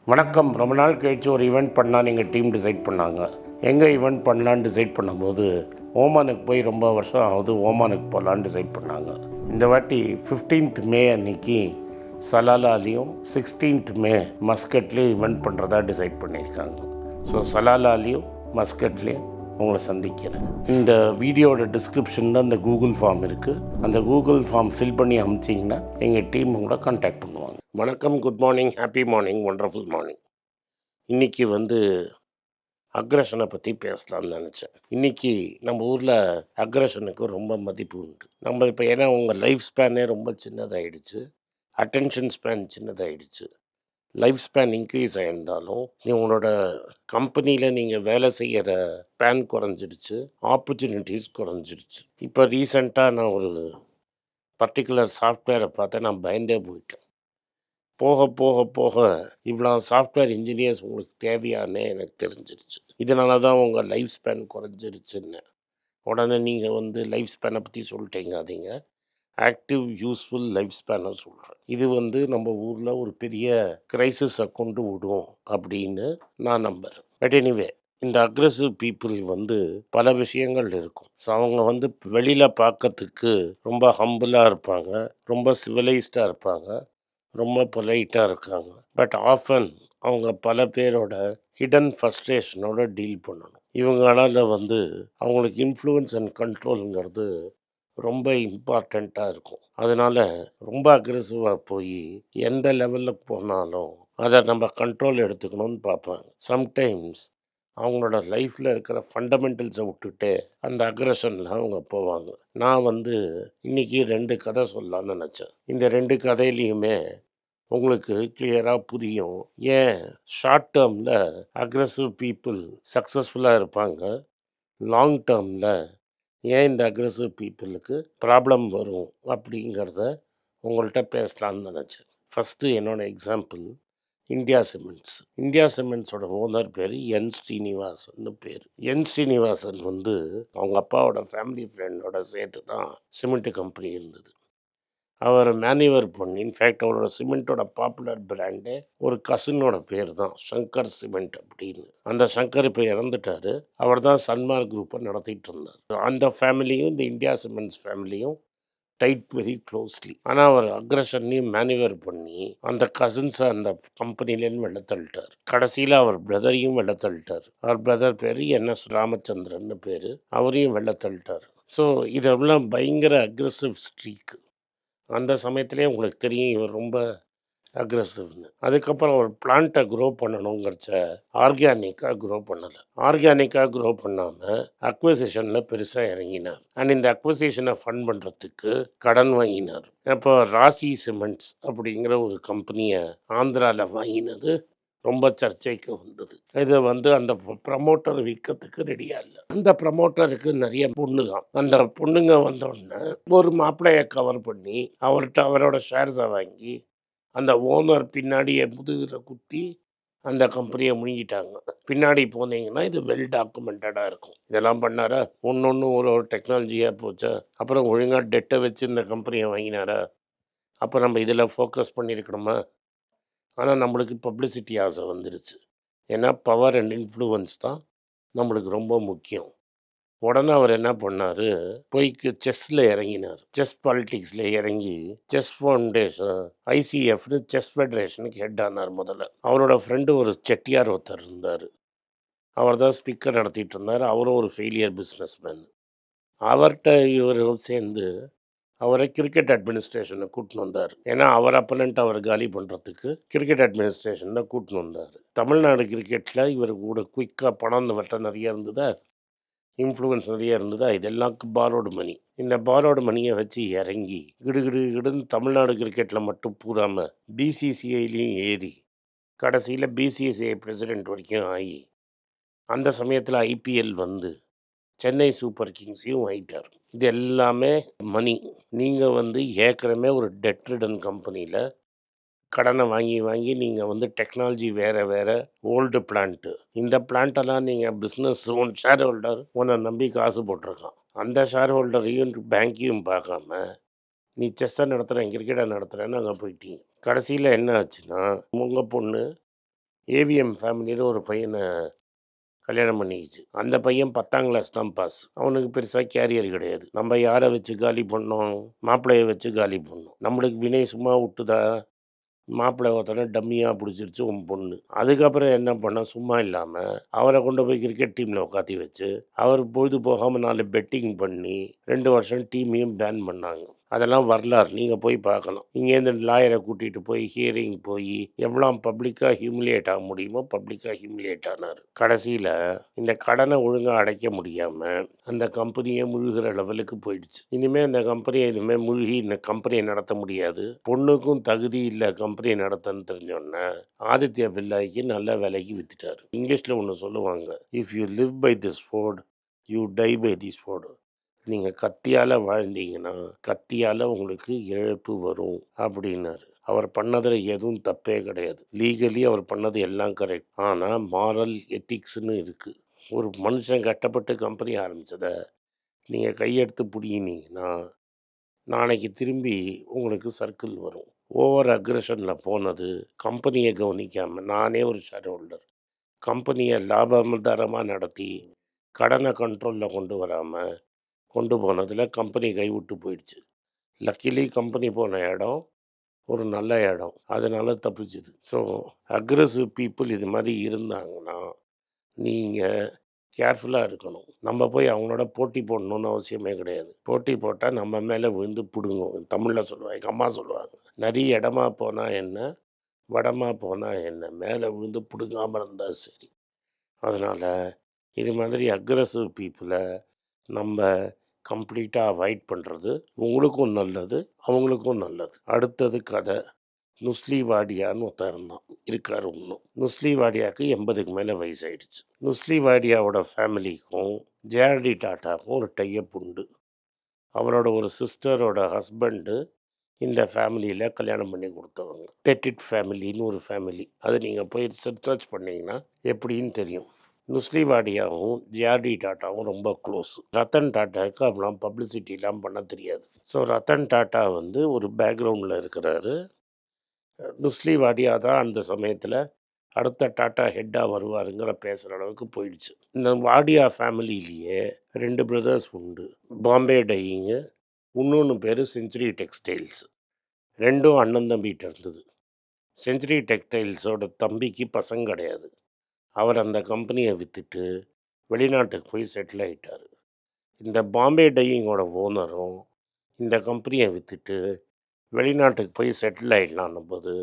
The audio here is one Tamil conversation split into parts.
வணக்கம். ரொம்ப நாள் கழிச்சு ஒரு ஈவெண்ட் பண்ணால் எங்கள் டீம் டிசைட் பண்ணாங்க. எங்கே ஈவெண்ட் பண்ணலான்னு டிசைட் பண்ணும்போது ஓமானுக்கு போய் ரொம்ப வருஷம் ஆகுது, ஓமானுக்கு போகலான்னு டிசைட் பண்ணாங்க. இந்த வாட்டி 15th மே அன்னைக்கு சலாலாலையும் 16th மே மஸ்கட்லேயும் ஈவெண்ட் பண்ணுறதா டிசைட் பண்ணியிருக்காங்க. ஸோ சலாலாலையும் மஸ்கட்லேயும் உங்களை சந்திக்கிறேன். இந்த வீடியோட டிஸ்கிரிப்ஷனில் அந்த கூகுள் ஃபார்ம் இருக்குது. அந்த கூகுள் ஃபார்ம் ஃபில் பண்ணி அனுப்பிச்சிங்கன்னா எங்கள் டீம் உங்களை கான்டாக்ட் பண்ணுவாங்க. வணக்கம், good morning, happy morning, wonderful morning. இன்றைக்கி அக்ரஷனை பற்றி பேசலாம்னு நினச்சேன். இன்றைக்கி நம்ம ஊரில் அக்ரஷனுக்கு ரொம்ப மதிப்பு உண்டு. நம்ம இப்போ ஏன்னா உங்கள் லைஃப் ஸ்பேனே ரொம்ப சின்னதாகிடுச்சு, அட்டென்ஷன் ஸ்பேன் சின்னதாகிடுச்சு. லைஃப் ஸ்பேன் இன்க்ரீஸ் ஆகியிருந்தாலும் உங்களோட கம்பெனியில் நீங்கள் வேலை செய்கிற ஸ்பேன் குறைஞ்சிடுச்சு, ஆப்பர்ச்சுனிட்டிஸ் குறைஞ்சிடுச்சு. இப்போ ரீசெண்டாக நான் ஒரு பர்டிகுலர் சாஃப்ட்வேரை பார்த்தேன், நான் பயந்தே போயிட்டேன். போக போக போக இவ்வளோ சாஃப்ட்வேர் இன்ஜினியர்ஸ் உங்களுக்கு தேவையானே எனக்கு தெரிஞ்சிருச்சு. இதனால தான் உங்கள் லைஃப் ஸ்பேன் குறைஞ்சிருச்சுன்னு. உடனே நீங்கள் லைஃப் ஸ்பேனை பற்றி சொல்லிட்டீங்க. அதிங்க ஆக்டிவ் யூஸ்ஃபுல் லைஃப் ஸ்பேனை சொல்கிறேன். இது நம்ம ஊரில் ஒரு பெரிய கிரைசிஸை கொண்டு விடும் அப்படின்னு நான் நம்புகிறேன். பட் எனிவே, இந்த அக்ரெசிவ் பீப்புள் பல விஷயங்கள் இருக்கும். ஸோ அவங்க வெளியில் பார்க்கறதுக்கு ரொம்ப ஹம்பிளாக இருப்பாங்க, ரொம்ப சிவிலைஸ்டாக இருப்பாங்க, ரொம்ப பொலைட்டாக இருக்காங்க. பட் ஆஃபன் அவங்க பல பேரோட ஹிடன் ஃப்ரஸ்ட்ரேஷனோட டீல் பண்ணணும். இவங்களால் அவங்களுக்கு இன்ஃப்ளூயன்ஸ் அண்ட் கண்ட்ரோலுங்கிறது ரொம்ப இம்பார்ட்டண்ட்டாக இருக்கும். அதனால் ரொம்ப அக்ரெசிவாக போய் எந்த லெவலில் போனாலும் அதை நம்ம கண்ட்ரோல் எடுத்துக்கணும்னு பார்ப்பாங்க. சம்டைம்ஸ் அவங்களோட லைஃப்பில் இருக்கிற ஃபண்டமெண்டல்ஸை விட்டுட்டு அந்த அக்ரெஷனில் அவங்க போவாங்க. நான் இன்றைக்கி 2 கதை சொல்லலான்னு நினச்சேன். இந்த 2 கதையிலையுமே உங்களுக்கு கிளியராக புரியும் ஏன் ஷார்ட் டேர்மில் அக்ரெசிவ் பீப்புள் சக்ஸஸ்ஃபுல்லாக இருப்பாங்க, லாங் டேர்மில் ஏன் இந்த அக்ரெசிவ் பீப்புளுக்கு ப்ராப்ளம் வரும் அப்படிங்கிறத உங்கள்கிட்ட பேசலான்னு நினச்சேன். ஃபஸ்ட்டு என்னோடய எக்ஸாம்பிள் இந்தியா சிமெண்ட்ஸ். இந்தியா சிமெண்ட்ஸோட ஓனர் பேர் என் ஸ்ரீனிவாசன் பேர். என் ஸ்ரீனிவாசன் அவங்க அப்பாவோட ஃபேமிலி ஃப்ரெண்டோட சேர்த்து தான் சிமெண்ட்டு கம்பெனி இருந்தது. அவர் மேனுவர் பண்ணி, இன்ஃபேக்ட் அவரோட சிமெண்ட்டோட பாப்புலர் பிராண்டே ஒரு கசினோட பேர் தான், சங்கர் சிமெண்ட் அப்படின்னு. அந்த சங்கர் இப்போ இறந்துட்டார். அவர் தான் சன்மார்க் குரூப்பை நடத்திட்டு இருந்தார். அந்த ஃபேமிலியும் இந்த இந்தியா சிமெண்ட்ஸ் ஃபேமிலியும் டைட் வெரி க்ளோஸ்லி. ஆனால் அவர் அக்ரஷன்லையும் மேனுவர் பண்ணி அந்த கசின்ஸை அந்த கம்பெனிலேருந்து வெளில தள்ளிட்டார். கடைசியில் அவர் பிரதரையும் வெளில தள்ளிட்டார். அவர் பிரதர் பேர் என்எஸ் ராமச்சந்திரன் பேர், அவரையும் வெளில தள்ளிட்டார். ஸோ இதெல்லாம் பயங்கர அக்ரெசிவ் ஸ்ட்ரீக்கு. அந்த சமயத்திலே உங்களுக்கு தெரியும் இவர் ரொம்ப அக்ரெசிவ்னு. அதுக்கப்புறம் ஒரு பிளான்ட்டை க்ரோ பண்ணணுங்கிறச்ச ஆர்கானிக்காக க்ரோ பண்ணலை. ஆர்கானிக்காக க்ரோ பண்ணாமல் அக்வசிஷனில் பெருசாக இறங்கினார். அண்ட் இந்த அக்வசிஷனை ஃபண்ட் பண்ணுறதுக்கு கடன் வாங்கினார். இப்போ ராசி சிமெண்ட்ஸ் அப்படிங்கிற ஒரு கம்பெனியை ஆந்திராவில் வாங்கினது ரொம்ப சர்ச்சைக்கு வந்தது. இது அந்த ப்ரமோட்டர் விற்கிறதுக்கு ரெடியாக இல்லை. அந்த ப்ரமோட்டருக்கு நிறைய பொண்ணு தான். அந்த பொண்ணுங்க வந்தோடனே ஒரு மாப்பிள்ளையை கவர் பண்ணி அவரோட ஷேர்ஸை வாங்கி அந்த ஓனர் பின்னாடியே முதுகில் குத்தி அந்த கம்பெனியை முழுங்கிட்டாங்க. பின்னாடி போனீங்கன்னா இது வெல் டாக்குமெண்டடாக இருக்கும். இதெல்லாம் பண்ணாரா? ஒன்று ஒரு டெக்னாலஜியாக போச்சா? அப்புறம் ஒழுங்காக டெட்டை வச்சு இந்த கம்பெனியை வாங்கினாரா? அப்போ நம்ம இதில் ஃபோக்கஸ் பண்ணியிருக்கணுமா? ஆனால் நம்மளுக்கு பப்ளிசிட்டி ஆசை வந்துடுச்சு. ஏன்னா பவர் அண்ட் இன்ஃப்ளூயன்ஸ் தான் நம்மளுக்கு ரொம்ப முக்கியம். உடனே அவர் என்ன பண்ணார், போய்க்கு செஸ்ஸில் இறங்கினார். செஸ் பாலிட்டிக்ஸில் இறங்கி செஸ் ஃபவுண்டேஷன் ஐசிஎஃப்னு செஸ் ஃபெடரேஷனுக்கு ஹெட் ஆனார் முதல்ல. அவரோட ஃப்ரெண்டு ஒரு செட்டியார் ஒருத்தர் இருந்தார். அவர் தான் ஸ்பீக்கர் நடத்திட்டு இருந்தார். அவரும் ஒரு ஃபெயிலியர் பிஸ்னஸ்மேன். அவர்கிட்ட இவர் சேர்ந்து அவரை கிரிக்கெட் அட்மினிஸ்ட்ரேஷனை கூட்டின்னு வந்தார். ஏன்னா அவர் அப்பனண்ட் அவர் காலி பண்ணுறதுக்கு கிரிக்கெட் அட்மினிஸ்ட்ரேஷனை கூட்டின்னு வந்தார். தமிழ்நாடு கிரிக்கெட்டில் இவர் கூட குயிக்காக பணம் வட்ட நிறைய இருந்ததா, இன்ஃப்ளூயன்ஸ் நிறைய இருந்ததா, இதெல்லாம் பாரோடு மணி. இந்த பாரோடு மணியை வச்சு இறங்கி கிடுன்னு தமிழ்நாடு கிரிக்கெட்டில் மட்டும் பூராமல் பிசிசிஐலையும் ஏறி கடைசியில் பிசிசிஐ பிரசிடெண்ட் வரைக்கும் ஆகி அந்த சமயத்தில் ஐபிஎல் சென்னை சூப்பர் கிங்ஸையும் ஆகிட்டார். இது எல்லாமே மணி. நீங்கள் ஏற்கனவே ஒரு டெட் ரிடன் கம்பெனியில் கடனை வாங்கி நீங்கள் டெக்னாலஜி வேறு ஓல்டு பிளான்ட்டு, இந்த பிளான்ட்டெல்லாம் நீங்கள் பிஸ்னஸ் ஓன் ஷேர் ஹோல்டர் உன்னை நம்பி காசு போட்டிருக்கான். அந்த ஷேர் ஹோல்டரையும் பேங்க்கையும் பார்க்காம நீ செஸ்ஸை நடத்துகிறேன், கிரிக்கெட்டை நடத்துகிறேன்னு அங்கே போயிட்டீங்க. கடைசியில் என்ன ஆச்சுன்னா உங்கள் பொண்ணு ஏவிஎம் ஃபேமிலியில் ஒரு பையனை கல்யாணம் பண்ணிக்கிச்சு. அந்த பையன் 10ஆம் கிளாஸ் தான் பாஸ். அவனுக்கு பெருசாக கேரியர் கிடையாது. நம்ம யாரை வச்சு காலி பண்ணோம்? மாப்பிள்ளையை வச்சு காலி பண்ணோம். நம்மளுக்கு வினய் சும்மா விட்டுதா? மாப்பிள்ளை ஒருத்தனை டம்மியாக பிடிச்சிருச்சு உன் பொண்ணு. அதுக்கப்புறம் என்ன பண்ண, சும்மா இல்லாமல் அவரை கொண்டு போய் கிரிக்கெட் டீமில் உட்காத்தி வச்சு அவர் பொழுது போகாமல் 4 பெட்டிங் பண்ணி 2 வருஷம் டீமையும் பேன் பண்ணாங்க. அதெல்லாம் வரலாறு, நீங்கள் போய் பார்க்கணும். இங்கேருந்து லாயரை கூட்டிகிட்டு போய் ஹியரிங் போய் எவ்வளோ பப்ளிக்காக ஹியூமிலியேட் ஆக முடியுமோ பப்ளிக்காக ஹியூமிலியேட் ஆனார். கடைசியில் இந்த கடனை ஒழுங்காக அடைக்க முடியாமல் அந்த கம்பெனியே முழுகிற லெவலுக்கு போயிடுச்சு. இனிமேல் இந்த கம்பெனியை இனிமேல் முழுகி இந்த கம்பெனியை நடத்த முடியாது, பொண்ணுக்கும் தகுதி இல்லை கம்பெனியை நடத்தன்னு தெரிஞ்சோடனே ஆதித்யா பிர்லாய்க்கு நல்ல விலைக்கு வித்துட்டார். இங்கிலீஷில் ஒன்று சொல்லுவாங்க, if you live by this sword you die by this sword. நீங்கள் கத்தியால் வாழ்ந்தீங்கன்னா கத்தியால் உங்களுக்கு இழப்பு வரும் அப்படின்னாரு. அவர் பண்ணதில் எதுவும் தப்பே கிடையாது. லீகலி அவர் பண்ணது எல்லாம் கரெக்ட். ஆனால் மாரல் எத்திக்ஸ்னு இருக்குது. ஒரு மனுஷன் கஷ்டப்பட்டு கம்பெனி ஆரம்பித்ததை நீங்கள் கையெடுத்து பிடிங்கினீங்கன்னா நாளைக்கு திரும்பி உங்களுக்கு சர்க்கிள் வரும். ஓவர் அக்ரெஷனில் போனது, கம்பெனியை கவனிக்காமல், நானே ஒரு ஷேர் ஹோல்டர், கம்பெனியை லாபதாரமாக நடத்தி கடனை கண்ட்ரோலில் கொண்டு வராமல் கொண்டு போனதில் கம்பெனி கைவிட்டு போயிடுச்சு. லக்கிலி கம்பெனி போன இடம் ஒரு நல்ல இடம், அதனால தப்பிச்சுது. ஸோ அக்ரெசிவ் பீப்புள் இது மாதிரி இருந்தாங்கன்னா நீங்கள் கேர்ஃபுல்லாக இருக்கணும். நம்ம போய் அவங்களோட போட்டி போடணுன்னு அவசியமே கிடையாது. போட்டி போட்டால் நம்ம மேலே விழுந்து பிடுங்கும். தமிழில் சொல்லுவாங்க, எங்கள் அம்மா சொல்லுவாங்க, நிறைய இடமா போனால் என்ன, வடமாக போனால் என்ன, மேலே விழுந்து பிடுங்காமல் இருந்தால் சரி. அதனால் இது மாதிரி அக்ரெசிவ் பீப்புளை நம்ம கம்ப்ளீட்டாக அவாய்ட் பண்ணுறது உங்களுக்கும் நல்லது, அவங்களுக்கும் நல்லது. அடுத்தது கதை. நுஸ்லி வாடியான்னு ஒருத்தர் இருந்தான், இருக்கார் இன்னும். நுஸ்லி வாடியாவுக்கு 80க்கு மேலே வயசாயிடுச்சு. நுஸ்லி வாடியாவோட ஃபேமிலிக்கும் ஜேஆர்டி டாட்டாவுக்கும் ஒரு டைப் உண்டு. அவரோட ஒரு சிஸ்டரோட ஹஸ்பண்டு இந்த ஃபேமிலியில் கல்யாணம் பண்ணி கொடுத்தவங்க. பெட்டிட் ஃபேமிலின்னு ஒரு ஃபேமிலி, அது நீங்கள் போய் சர்ச் பண்ணிங்கன்னா எப்படின்னு தெரியும். நுஸ்லி வாடியாவும் ஜேஆர்டி டாட்டாவும் ரொம்ப க்ளோஸ். ரத்தன் டாட்டாவுக்கு அவ்வளோ பப்ளிசிட்டிலாம் பண்ண தெரியாது. ஸோ ரத்தன் டாட்டா வந்து ஒரு பேக்ரவுண்டில் இருக்கிறாரு. நுஸ்லி வாடியா தான் அந்த சமயத்தில் அடுத்த டாட்டா ஹெட்டாக வருவாருங்கிற பேசுகிற அளவுக்கு போயிடுச்சு. இந்த வாடியா ஃபேமிலியிலேயே 2 பிரதர்ஸ் உண்டு. பாம்பே டையிங்கு, இன்னொன்று பேர் செஞ்சுரி டெக்ஸ்டைல்ஸ். 2ம் அண்ணன் தம்பிகிட்ட இருந்தது. செஞ்சுரி டெக்ஸ்டைல்ஸோட தம்பிக்கு பசங்க கிடையாது. அவர் அந்த கம்பெனியை விற்றுட்டு வெளிநாட்டுக்கு போய் செட்டில் ஆகிட்டார். இந்த பாம்பே டையிங்கோட ஓனரும் இந்த கம்பெனியை விற்றுட்டு வெளிநாட்டுக்கு போய் செட்டில் ஆகிடலான்னும் போது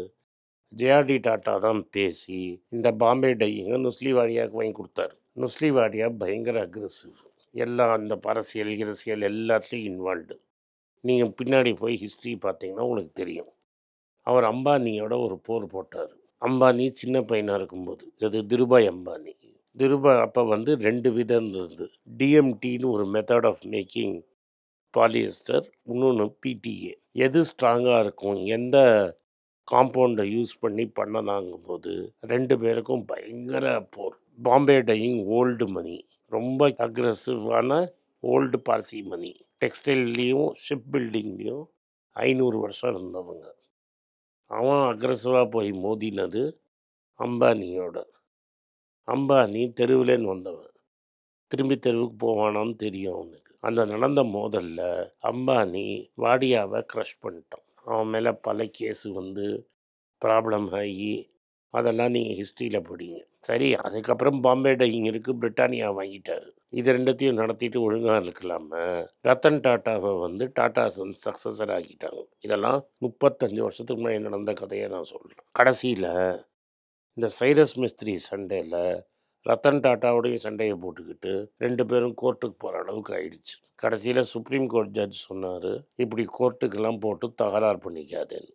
ஜேஆர்டி டாட்டா தான் பேசி இந்த பாம்பே டையிங்கை நுஸ்லி வாடியாவுக்கு வாங்கி கொடுத்தாரு. நுஸ்லி வாடியா பயங்கர அக்ரெசிவ், எல்லாம் அந்த அரசியல் கிரசியல் எல்லாத்துலேயும் இன்வால்வ்டு. நீங்கள் பின்னாடி போய் ஹிஸ்ட்ரி பார்த்தீங்கன்னா உங்களுக்கு தெரியும். அவர் அம்பானியோட ஒரு போர் போட்டார். அம்பானி சின்ன பையனாக இருக்கும்போது, அது திருபாய் அம்பானி. திருபாய் அப்போ வந்து 2 விதம் இருந்தது. டிஎம்டின்னு ஒரு மெத்தட் ஆஃப் மேக்கிங் பாலியஸ்டர், இன்னொன்று பிடிஏ. எது ஸ்ட்ராங்காக இருக்கும், எந்த காம்பவுண்டை யூஸ் பண்ணி பண்ணலாங்கும்போது 2 பேருக்கும் பயங்கர போர். பாம்பே டையிங் ஓல்டு மணி, ரொம்ப அக்ரெசிவான ஓல்டு பார்சி மணி. டெக்ஸ்டைல்லையும் ஷிப் பில்டிங்லேயும் 500 வருஷம் இருந்தவங்க. அவன் அக்ரெசிவாக போய் மோதினது அம்பானியோட. அம்பானி தெருவிலேன்னு வந்தவன், திரும்பி தெருவுக்கு போவானான்னு தெரியும் அவனுக்கு. அந்த நடந்த மோதலில் அம்பானி வாடியாவை க்ரஷ் பண்ணிட்டான். அவன் மேலே பல கேஸு வந்து ப்ராப்ளம் ஆகி அதெல்லாம் நீங்கள் ஹிஸ்ட்ரியில் படிங்க. சரி, அதுக்கப்புறம் பாம்பே டையிங் இருக்குது, பிரிட்டானியா வாங்கிட்டார். இது 2த்தையும் நடத்திட்டு ஒழுங்காக இருக்கலாமல் ரத்தன் டாட்டாவை வந்து டாட்டா சன்ஸ் சக்ஸஸர் ஆக்கிட்டாங்க. இதெல்லாம் 35 வருஷத்துக்கு முன்னாடி நடந்த கதையை நான் சொல்கிறேன். கடைசியில் இந்த சைரஸ் மிஸ்திரி சண்டையில் ரத்தன் டாட்டாவோடைய சண்டையை போட்டுக்கிட்டு 2 பேரும் கோர்ட்டுக்கு போகிற அளவுக்கு ஆயிடுச்சு. கடைசியில் சுப்ரீம் கோர்ட் ஜட்ஜ் சொன்னார், இப்படி கோர்ட்டுக்கெல்லாம் போட்டு தகராறு பண்ணிக்காதேன்னு.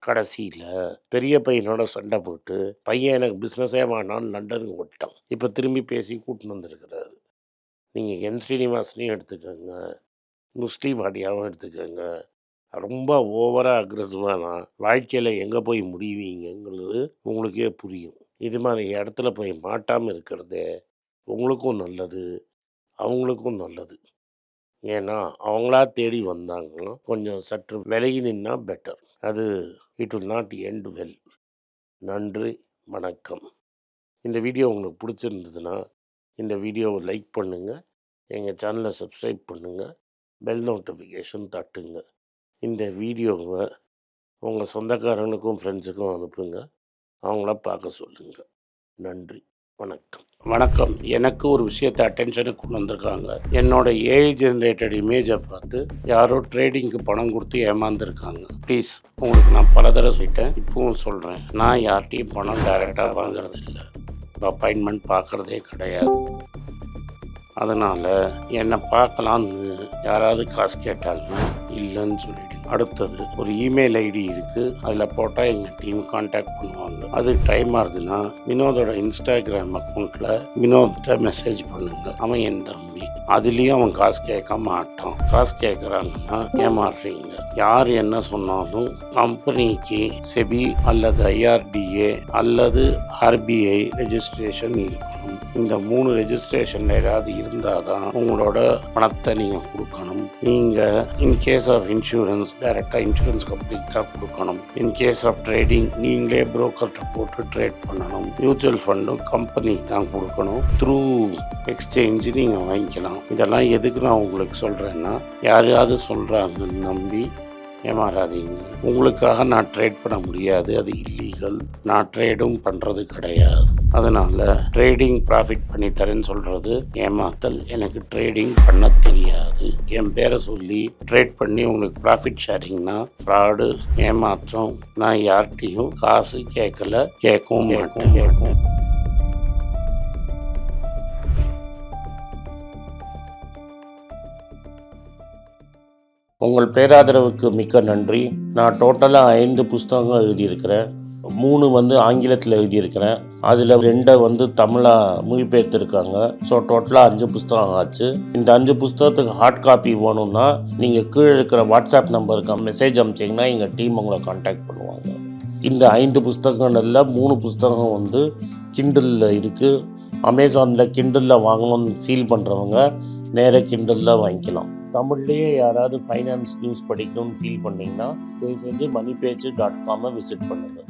கடைசியில் பெரிய பையனோட சண்டை போட்டு பையன் எனக்கு பிஸ்னஸே வேணான்னு லண்டனுக்கு ஓட்டான். இப்போ திரும்பி பேசி கூட்டின்னு வந்திருக்கிறாரு. நீங்கள் என் ஸ்ரீனிவாசனையும் எடுத்துக்கோங்க, நுஸ்லி வாடியாவும் எடுத்துக்கோங்க, ரொம்ப ஓவராக அக்ரெசிவானா வாழ்க்கையில் எங்கே போய் முடிவீங்கிறது உங்களுக்கே புரியும். இது மாதிரி இடத்துல போய் மாட்டாமல் இருக்கிறதே உங்களுக்கும் நல்லது, அவங்களுக்கும் நல்லது. ஏன்னா அவங்களா தேடி வந்தாங்கன்னா கொஞ்சம் சற்று விலகி நின்னா பெட்டர். அது it will not end well. நன்றி. வணக்கம். இந்த வீடியோ உங்களுக்கு பிடிச்சிருந்ததுன்னா இந்த வீடியோவை லைக் பண்ணுங்கள், எங்கள் சேனலை சப்ஸ்கிரைப் பண்ணுங்கள், பெல் நோட்டிஃபிகேஷன் தட்டுங்க. இந்த வீடியோவை உங்கள் சொந்தக்காரங்களுக்கும் ஃப்ரெண்ட்ஸுக்கும் அனுப்புங்க, அவங்கள பார்க்க சொல்லுங்கள். நன்றி, வணக்கம். வணக்கம். எனக்கு ஒரு விஷயத்தை அட்டென்ஷனுக்கு கொண்டு வந்திருக்காங்க. என்னோட ஏஐ ஜென்ரேட்டட் இமேஜை பார்த்து யாரோ ட்ரேடிங்க்கு பணம் கொடுத்து ஏமாந்துருக்காங்க. ப்ளீஸ், உங்களுக்கு நான் பல தடவை சொல்லிட்டேன், இப்பவும் சொல்கிறேன், நான் யார்கிட்டையும் பணம் டைரெக்டாக வாங்குறது இல்லை, அப்பாயின்மெண்ட் பார்க்குறதே கிடையாது. அதனால் என்னை பார்க்கலான்னு யாராவது காசு கேட்டாங்கன்னா இல்லைன்னு சொல்லிவிடுங்க. அடுத்தது, ஒரு இமெயில் ஐடி இருக்குது, அதில் போட்டால் எங்கள் டீம் கான்டாக்ட் பண்ணுவாங்க. அது டைம் ஆகுதுன்னா வினோதோட இன்ஸ்டாகிராம் அக்கௌண்ட்டில் வினோத்தை மெசேஜ் பண்ணுங்கள். அவன் என் தம்பி, அதுலேயும் அவன் காசு கேட்க மாட்டான். காசு கேட்குறாங்கன்னா ஏமாறுறீங்க. யார் என்ன சொன்னாலும் கம்பெனிக்கு செபி அல்லது ஐஆர்டிஏ அல்லது ஆர்பிஐ ரெஜிஸ்ட்ரேஷன் இருக்கணும். இந்த 3 ரெஜிஸ்ட்ரேஷன் ஏதாவது இருந்தால் தான் உங்களோட பணத்தை நீங்கள் கொடுக்கணும். நீங்கள் இன்கேஸ் ஆஃப் இன்சூரன்ஸ் டைரெக்டாக இன்சூரன்ஸ் கம்பெனிக்கு தான் கொடுக்கணும். இன்கேஸ் ஆஃப் ட்ரேடிங் நீங்களே புரோக்கர்கிட்ட போட்டு ட்ரேட் பண்ணணும். மியூச்சுவல் ஃபண்டும் கம்பெனிக்கு தான் கொடுக்கணும். த்ரூ எக்ஸ்சேஞ்சு நீங்கள் வாங்கிக்கலாம். இதெல்லாம் எதுக்கு நான் உங்களுக்கு சொல்கிறேன்னா, யாரையாவது சொல்கிறாங்கன்னு நம்பி ஏமாறாதீங்க. உங்களுக்காக நான் ட்ரேட் பண்ண முடியாது, அது இல்லீகல். நான் ட்ரேடும் பண்ணுறது கிடையாது. அதனால் ட்ரேடிங் ப்ராஃபிட் பண்ணி தரேன்னு சொல்கிறது ஏமாத்தல். எனக்கு ட்ரேடிங் பண்ண தெரியாது. என் பேரை சொல்லி ட்ரேட் பண்ணி உங்களுக்கு ப்ராஃபிட் ஷேரிங்னா ஃப்ராடு, ஏமாற்றம். நான் யார்கிட்டையும் காசு கேட்கல, கேட்கவும் மாட்டேன். உங்கள் பேராதரவுக்கு மிக்க நன்றி. நான் டோட்டலாக 5 புஸ்தகங்கள் எழுதியிருக்கிறேன். 3 ஆங்கிலத்தில் எழுதியிருக்கிறேன். அதில் 2 தமிழாக மொழிபெயர்த்துருக்காங்க. ஸோ டோட்டலாக 5 புஸ்தகம் ஆச்சு. இந்த 5 புஸ்தகத்துக்கு ஹார்ட் காப்பி வேணும்னா நீங்கள் கீழே இருக்கிற வாட்ஸ்அப் நம்பருக்கு மெசேஜ் அனுப்பிச்சிங்கன்னா எங்கள் டீம் உங்களை கான்டாக்ட் பண்ணுவாங்க. இந்த 5 புஸ்தகங்களில் 3 புஸ்தகம் கிண்டலில் இருக்குது. அமேசானில் கிண்டலில் வாங்கணும்னு ஃபீல் பண்ணுறவங்க நேராக கிண்டலில் வாங்கிக்கலாம். தமிழ்லேயே யாராவது ஃபைனான்ஸ் நியூஸ் படிக்கணும்னு ஃபீல் பண்ணிங்கன்னா தயவுசெஞ்சு moneypage.com விசிட் பண்ணுங்கள்.